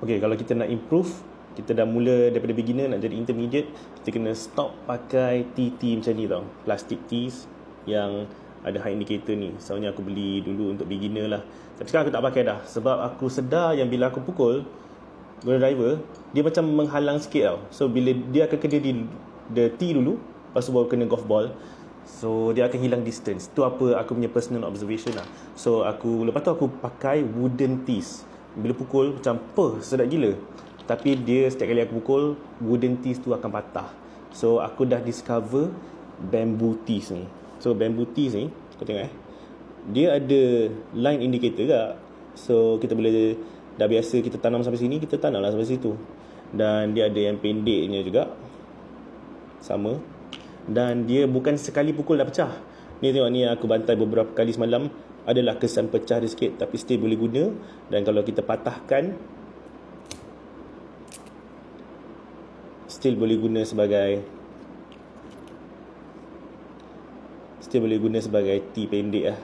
Okay, kalau kita nak improve, kita dah mula daripada beginner nak jadi intermediate, kita kena stop pakai T macam ni tau, plastic tees yang ada high indicator ni. Soalnya aku beli dulu untuk beginner lah, tapi sekarang aku tak pakai dah, sebab aku sedar yang bila aku pukul guna driver, dia macam menghalang sikit tau. So bila dia akan kena di the tee dulu, lepas tu baru kena golf ball, so dia akan hilang distance. Tu apa aku punya personal observation lah. So lepas tu aku pakai wooden tees. Bila pukul macam sedap gila, tapi dia setiap kali aku pukul, wooden tees tu akan patah. So aku dah discover bamboo tees ni. So bamboo tees ni, kau tengok dia ada line indicator tak. So kita boleh, dah biasa kita tanam sampai sini, kita tanamlah sampai situ. Dan dia ada yang pendeknya juga, sama. Dan dia bukan sekali pukul dah pecah. Ni tengok ni, aku bantai beberapa kali semalam, adalah kesan pecah dia sikit, tapi still boleh guna. Dan kalau kita patahkan, still boleh guna sebagai tee pendek lah.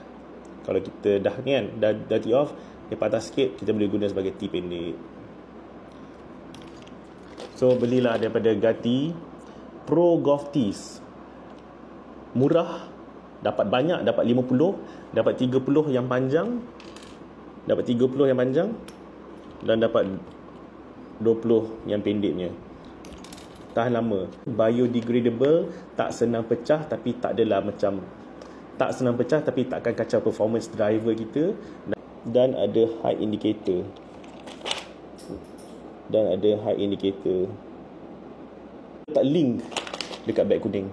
Kalau kita dah ni kan, dah tee off, dia patah sikit, kita boleh guna sebagai tee pendek. So belilah daripada Gatti Pro Golf Tees. Murah, dapat banyak, dapat 50, dapat 30 yang panjang, dan dapat 20 yang pendeknya. Tahan lama, biodegradable, tak senang pecah, tapi tak senang pecah tapi takkan kacau performance driver kita. Dan ada high indicator, tak link dekat beg kuning.